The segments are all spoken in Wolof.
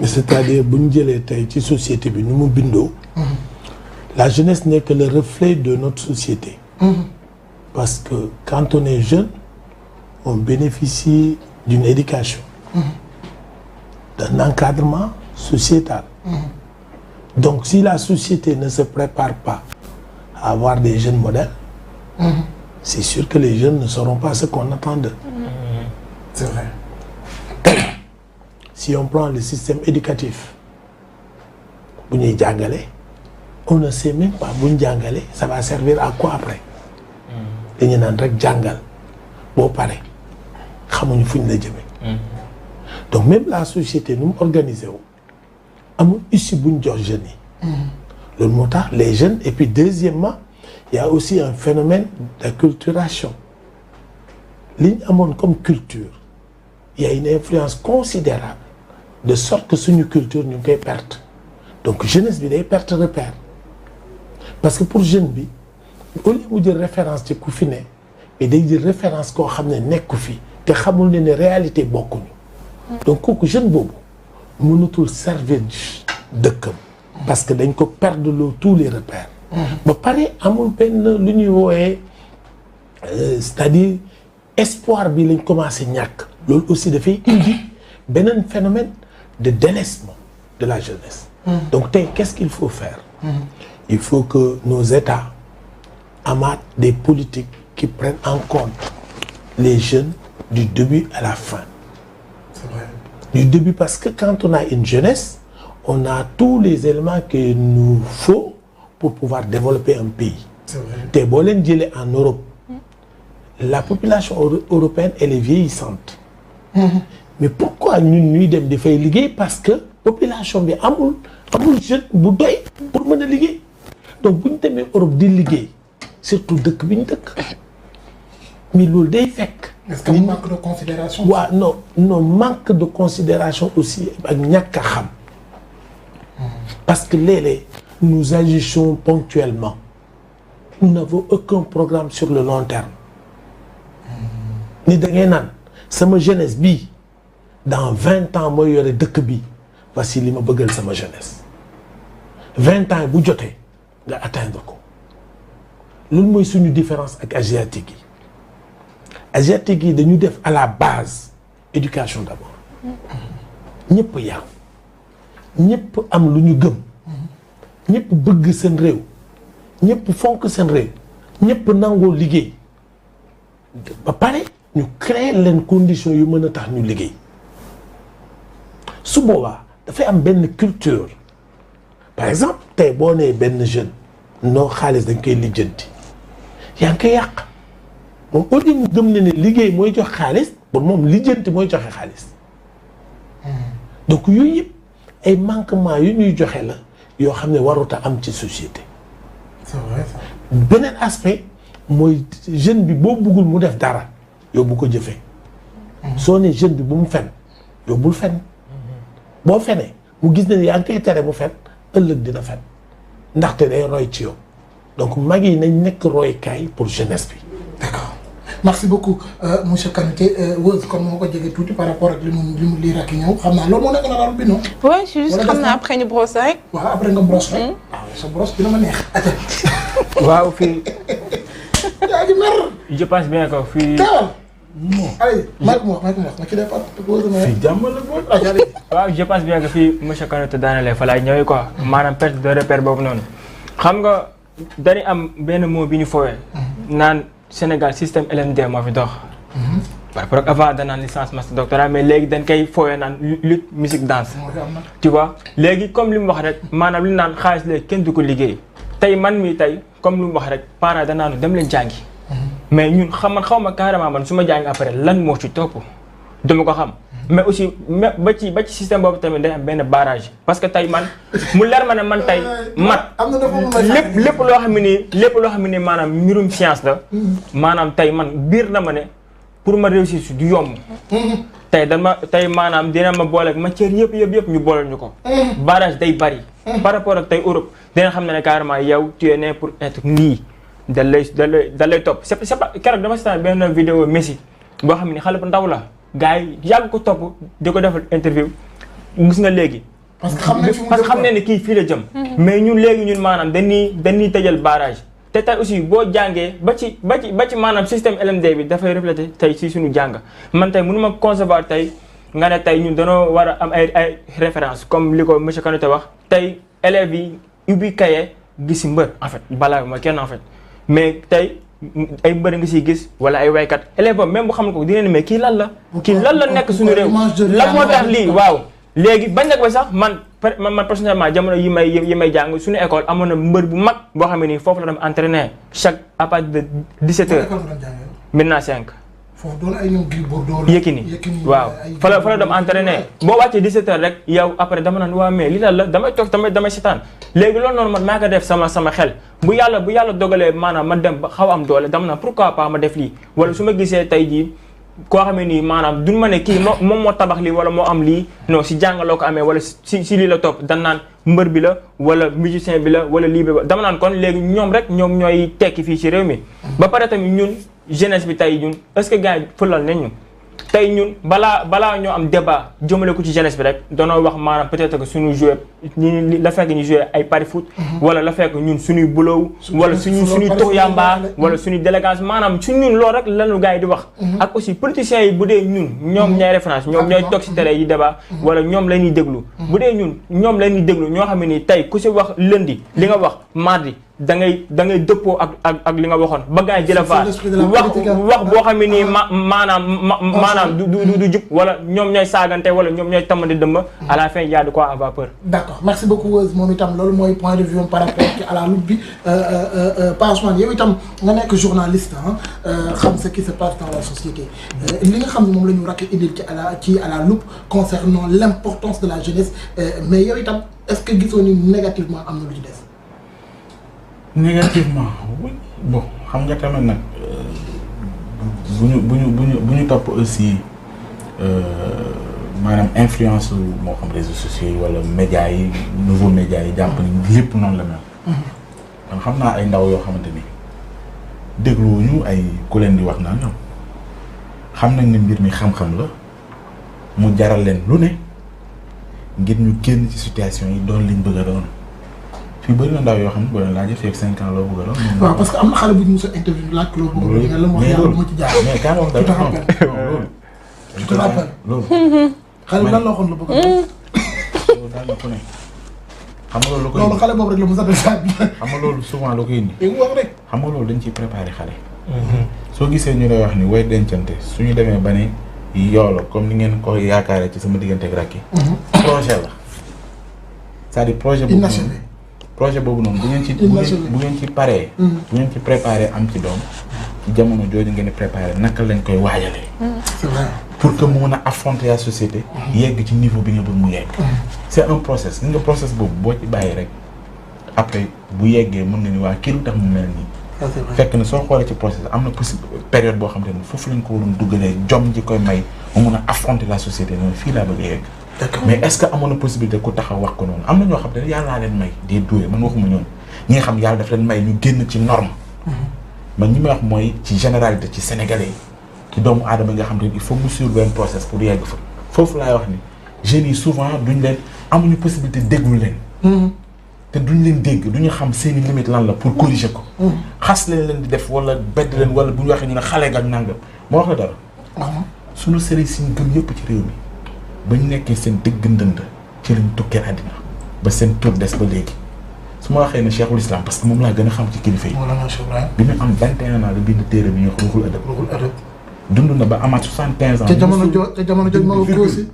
C'est-à-dire bu ñu jëlee tey ci société bi nu mu bindoo. La jeunesse n'est que le reflet de notre société. Parce que quand on est jeune, on bénéficie d'une éducation, d'un encadrement sociétal. Donc si la société ne se prépare pas à avoir des jeunes modèles, c'est sûr que les jeunes ne sauront pas ce qu'on attend d'eux. C'est vrai. Si on prend le système éducatif, bu ñuy jàngale, on ne sait même pas bu ñu jàngale ça va servir à quoi après. dañu naan rek jàngal boo pare xamuñu fu ñu la jëmee. Donc même la société nu mu organisé wu amul issue bu ñu jox jeunes yi. loolu moo tax les jeunes et puis deuxièmement il y a aussi un phénomène d'acculturation. li ñu amoon comme culture il y a une influence considérable de sorte que suñu culture ñu ngi koy perte donc jeunesse bi day perte repère parce que pour jeune bi au lieu mu jël référence ci ku fi ne mais day jël référence koo xam ne nekku fi te xamul ne réalité bokkuñu donc kooku jeune boobu mënatul servir dëkkam parce que dañ ko perdre loo tous les repères ba pare amul benn lu ñuy wooyee c'est-à-dire espoir bi lañ commencé ñàkk loolu aussi dafay indi beneen phénomène de délaissement de la jeunesse. Donc tey qu'est-ce qu'il faut faire? Il faut que nos États amassent des politiques qui prennent en compte les jeunes du début à la fin. C'est vrai. Du début parce que quand on a une jeunesse, on a tous les éléments qu'il nous faut pour pouvoir développer un pays. C'est vrai. Tey boo leen jëlee en Europe, la population européenne elle est vieillissante. Mais pourquoi ñun ñuy dem di fay liggéey parce que population bi amul jeune bu doy pour mën a liggéey donc bu ñu demee Europe di liggéey surtout dëkk bi ñu dëkk mais loolu day fekk. Est-ce que manque de considération. waaw non manque de considération aussi ak ñàkk a xam parce que léeg-léeg nous agissons ponctuellement nous n'avons aucun programme sur le long terme ni da ngay naan sama jeunesse bii dans 20 ans mooy yore dëkk bi voici li ma bëggal sama jeunesse 20 ans bu jotee nga atteindre ko loolu mooy suñu différence ak asiatique yi dañu def à la base éducation d'abord ñëpp yaru ñëpp am lu ñu gëm ñëpp bëgg seen réew ñëpp fonk seen réew ñëpp nangoo liggéey ba pare ñu créer leen conditions yu mën a tax ñu liggéey su boobaa dafay am benn culture par exemple tey boo nee benn jeune noo xaalis dañ koy lijjanti yaa ngi koy yàq moom au lieu mu gëm ne liggéey mooy jox xaalis pour moom lijjanti mooy joxe xaalis donc yooyu yëpp ay manquements yu ñuy joxe la yoo xam ne warut a am ci société. C'est vrai ça. beneen aspect mooy jeune bi boo bëggul mu def dara yow bu ko jëfee. soo ne jeune bi bu mu fen yow bul fen boo fenee mu gis ne yaa ngi koy tere mu fen ëllëg dina fen ndaxte day roy ci yow donc mag yi nañ nekk roykaay pour jeunesse bi. D'accord. Merci beaucoup monsieur Kanouté Weuz comme moo ko jege tuuti par rapport ak li mu lii rek ñëw xam naa loolu moo nekk na daal bi non. oui c'est juste xam naa après ñu brosse rek. waaw après nga brosse rek. waaw sa brosse dina ma neex. waaw fii. yaa ngi mer. je pense bien que fii. teewal. non allez maa ko wax ma ci def fii jàmm la boobu. waaw je pense bien que fii monsieur Kanouté daanaka fa laay ñëwee quoi maanaam perte de repère boobu noonu xam nga dañuy am benn mot bi ñu foowee. naan Sénégal système LMD moo fi dox. par rapport ak avant danaan licence master doctorat mais léegi dañ koy foowee naan lutte musique danse. tu vois léegi comme li mu wax rek maanaam li naan xaalis léegi kenn du ko liggéey tey man mii tey comme li mu wax rek parents danaa dem leen jàngi. mais ñun xaw ma carrément man su ma jàngi après lan moo ci topp dama ko xam. mais aussi ba ci système boobu tamit day am benn barrage parce que tey man mu leer ma ne man tey mat lépp loo xam ne nii maanaam mbirum science la maanaam tey man biir na ma ne pour ma réussir si du yomb tey maanaam dina ma boole ak matière yëpp ñu boole ñu ko. barrage day bari. par rapport ak tey Europe dina xam ne carrément yow tu es né pour être nii da lay topp c'est pas keroog dama seetaan benn vidéo Messi boo xam ne xale bu ndaw la gars yi yàgg ko topp di ko defal interview gis nga léegi. parce que xam ne kii fii la jëm. mais ñun léegi ñun maanaam dañuy tëjal barrage. te tey aussi boo jàngee ba ci maanaam système LMD bi dafay refléter tey si suñu jàng man tey mënu ma concevoir tey nga ne tey ñun dañoo war a am ay référence comme li ko monsieur Kanouté wax tey élèves yi ubbi kaye gis mbër en fait balaa ma kenn en fait mais tey ay mbër nga siy gis wala ay waykat élève boobu même bu xam ko dina ne mais kii lan la nekk suñu réew lan moo tax lii waaw léegi bañ nag ba sax man personnellement jamono yi may jàng suñu école amoon na mbër bu mag boo xam ne nii foofu la dem entraîner chaque à partir de 17h. maintenant 5. foofu doon ay ñoom Gris Bordeaux Yékini waaw fa la dem entraîner boo wàccee 17h rek yow après dama naan waa mais li la damay toog damay seetaan léegi loolu noonu man maa ko def sama xel bu yàlla dogalee maanaam ma dem ba xaw am doole dama naan pourquoi pas ma def lii wala su ma gisee tey jii. koo xamee nii maanaam duñ ma ne kii moom moo tabax lii wala moo am lii non si jàngaloo ko amee wala si lii la topp dan naan mbër bi la wala musicien bi la wala lii bi dama naan kon léegi ñoom ñooy tekki fii ci réew mi ba pare tamit ñun jeunesse bi tey ñun est-ce que gars yi fëlal nañ ñu tey ñun balaa ñoo am débat jëmale ko ci jeunesse bi rek danoo wax maanaam peut-être que suñu joué la fekk ñu joué ay pari foot wala la fekk ñun suñuy bulow wala suñuy tux yamba wala suñuy délégance maanaam su ñun loolu rek lañu gars yi di wax ak aussi politiciens yi bu dee ñoom ñooy référence ñoom ñooy toog ci télé yi débat wala ñoom la ñuy déglu bu dee ñoom la ñuy déglu ñoo xam ne nii tey ku si wax lundi li nga wax mardi da ngay dëppoo ak li nga waxoon ba gars yi jëla fa wax boo xam ne nii maanaam du jub wala ñoom ñooy saagante wala ñoom ñooy tamandi dëmba à la fin y a de quoi avoir peur. d'accord merci beaucoup Weuz moom itam loolu mooy point de vue par rapport à la lutte bi Pa Ousmane yow itam nga nekk journaliste xam ce qui se passe dans la société li nga xam ne moom la ñu rakk indil ci à la loupe concernant l'importance de la jeunesse mais yow itam est-ce que gisoo ni négativement am na lu ci des. négativement oui bon xam nga tamit nag bu ñu topp aussi maanaam influence moo xam réseaux sociaux yi wala médias yi nouveaux médias yi jàpp ni lépp noonu la mel. man xam naa ay ndaw yoo xamante ni dégluwuñu ay ku leen di wax naa ñoom xam nañ ne mbir mi xam-xam la mu jaral leen lu ne ngir ñu génn ci situation yi doon liñ bëgg a doon. fii bëri na ndaw yoo xam ne boo leen laajee fii ak 5 ans loo bëgg a doon. waaw parce que am na xale bu ñu mos a interview laaj ko loo bëgg a doon. la mu wax yàlla ma ci jaar. mais kaa wax dara loolu. tu te rappelles loolu. xale bi lan la waxoon la bëgg a doon. loolu daal na ku ne. xam nga loolu loolu xale boobu rek la mos a def saa bi. xam nga loolu souvent la koy indi. wax rek. xam nga loolu dañ ciy préparé xale. soo gisee ñu lay wax ni way dencante suñu demee ba ne yoolo comme ni ngeen ko yaakaaree ci sama diggante ak rakki. projet la c'est-à-dire projet boobu noonu bu ngeen ci paree bu ngeen ci préparé am ci doom ci jamono jooju ngeen di préparé naka lañ koy waajalee c'est vrai pour que mu mën a affronter la société yegg ci niveau bi nga bëgg mu yegg c'est un process ni nga process boobu boo ci bàyyi rek après bu yeggee mën nga ni waa kii lu tax mu mel nii fekk na soo xoolee ci process am na période boo xam te ne foofu lañ ko waroon duggalee jom ji koy may mu mën a affronter la société noonu fii laa bëgg a yegg mais est-ce que amoon na possibilité ku taxaw wax ko noonu am na ñoo xam ne yàllaa leen may des doués man waxuma ñoom ñi nga xam yàlla daf leen may ñu génn ci norme man ñi may wax mooy ci généralité ci sénégalais yi ci doomu aadama nga xam ne il faut mu suivre benn process pour yegg fa foofu laay wax ni jeunes yi souvent duñ leen amuñu possibilité déglu leen te duñ leen dégg duñu xam seeni limite lan la pour corriger ko xas leen di def wala bedd leen wala bu ñu waxee ñu ne xale nga nangam moo wax la dara suñu sëriñ si ñu gëm yëpp ci réew mi ba ñu nekkee seen dëgg ndënd ci lañ tukkee àddina ba seen tur des ba léegi su ma waxee ne Cheikhul Islam parce que moom laa gën a xam ci kilifa yi bi mu am 21 ans la bind téere bi ñuy wax Ruhul Adab dund na ba amaat 75 ans te jamono jooju ma nga ko aussi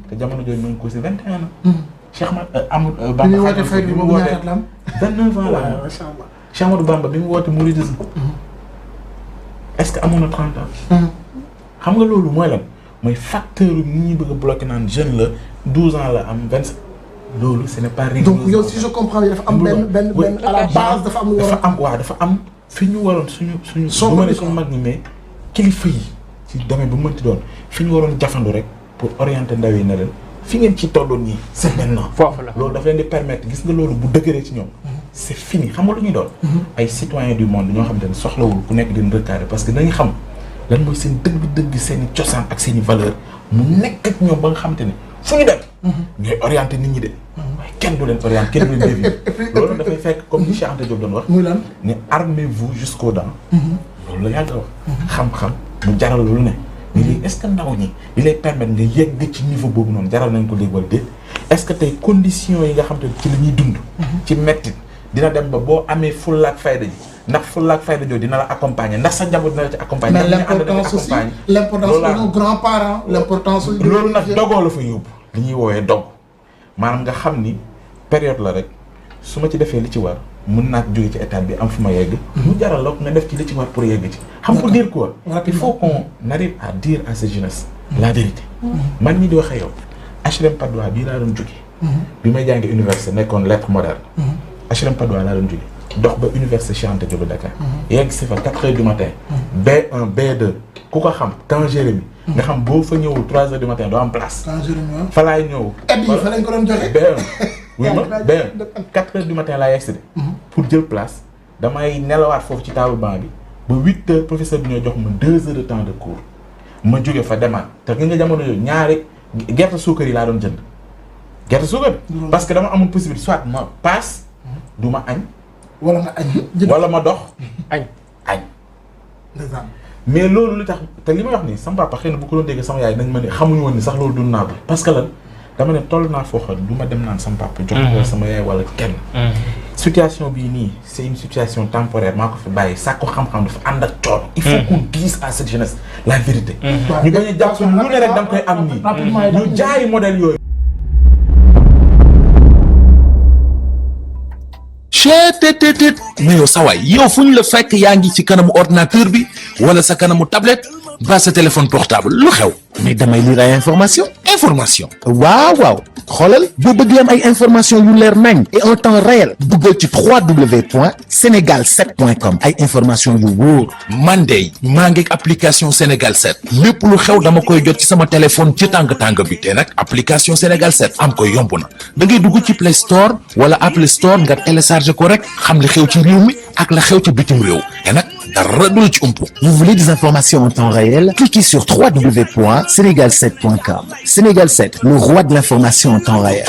te jamono jooju ma nga ko aussi 21 ans Cheikh Amadou Bamba bi mu woote fay bi boobu ñaata la am 29 ans la am macha Allah Cheikh Amadou Bamba bi mu woote mouridisme est-ce que amoon na 30 ans xam nga loolu mooy lan mooy facteur ni ñuy bëgg a bloquer naan jeune la 12 ans la am 25 loolu ce n'est pas rigoureux. donc yow si je comprends dafa am benn à la base dafa am lu war a am waaw dafa am fi ñu waroon suñu bu ma ne suñu mag ñi mais kilifa yi ci domaine bu mënti doon fi ñu waroon jafandu rek pour orienter ndaw yi ne leen fi ngeen ci tolloon nii c'est maintenant. foofu la loolu dafa leen di permettre gis nga loolu bu dëgëree ci ñoom. c'est fini xam nga lu ñuy doon. ay citoyens du monde ñoo xamante ne soxlawul ku nekk di recadrer parce que dañuy xam lan mooy seen dëgg-dëgg seen i cosaan ak seen i valeur mu nekk ak ñoom ba nga xamante ne fu ñu dem. ñooy orienter nit ñi de. waaye kenn du leen orienter kenn du leen dévier. loolu dafay fekk comme ni Cheikh Anta Diop doon wax. muy lan ne armez-vous jusqu'aux dents. loolu la yàgg a wax. xam-xam mu jaral lu ne. mais léegi est-ce que ndaw ñi li lay permettre nga yegg ci niveau boobu noonu jaral nañ ko léegi wala déet est-ce que tey conditions yi nga xam te ci la ñuy dund. ci mettit dina dem ba boo amee fulla ak fayda ji ndax fulla ak fayda jooju dina la accompagner ndax sa njaboot dina la ci accompagner. mais l'importance aussi l'importance de nos grands-parents l'importance. loolu nag dogoo la fa yóbbu. li ñuy woowee dog maanaam nga xam ni période la rek su ma ci defee li ci war. mën naa jóge ci état bi am fu ma yegg. mu jaral la nga def ci li ci war pour yegg ci. xam pour dire quoi. il faut qu'on arrive à dire à cette jeunesse. la vérité. man mii di wax ak yow. HLM Patte d'Oie bii laa doon jóge. bi may jàngi université nekkoon lettres modernes. HLM Patte d'Oie laa doon jóge. dox ba université Cheikh Anta Diop de Dakar. yegg si fa 4 heures du matin. B1 B2 ku ko xam temps Jérémy. nga xam boo fa ñëwul 3 heures du matin doo am place. temps Jérémy fa laay ñëw. et puis fa lañ ko doon joxe. B1. oui ma B1 4 heures du matin laa yegg si de. pour jël place damay nelawaat foofu ci table banc bi ba 8 heures professeur bi ñoo jox ma 2 heures de temps de cours ma jóge fa demaat te nga jamono yooyu ñaari gerte suukar yi laa doon jënd gerte suukar parce que dama amoon possibilité soit ma paas du ma añ. wala nga añ. wala ma dox añ. mais loolu li tax te li may wax nii sama papa xëy na bu ko doon dégg sama yaay nañ ma ne xamuñu woon ni sax loolu dund naa ko parce que lan dama ne toll naa foo xam du ma dem naan sama papa. jox ko sama yaay wala kenn. situation bii nii c'est une situation temporaire maa ko fi bàyyi sàkku xam-xam dafa ànd ak coono. il faut qu'on dise à cette jeunesse la vérité. ñu bañ a jàpp lu ne rek da nga koy am nii. ñu jaay modèle yooyu. cheetetetet mais yow sa waay yow fu ñu la fekk yaa ngi ci kanamu ordinateur bi wala sa kanamu tablette ba sa téléphone portable lu xew mais damay lire ay information waaw xoolal boo bëgg am ay information yu leer nañ et en temps réel duggal ci www.senegal7.com ay information yu wóor man de maa ngi application Sénégal 7 lépp lu xew dama koy jot ci sama téléphone ci tàng bi te nag application Sénégal 7 am ko yomb na da ngay dugg ci Play Store wala Apple Store nga télécharger ko rek xam li xew ci réew mi ak la xew ci bitim réew te nag dara du la ci umpu. Vous voulez des informations en temps réel? Cliquez sur www.senegal7.com. Sénégal 7, le roi de l'information en temps réel.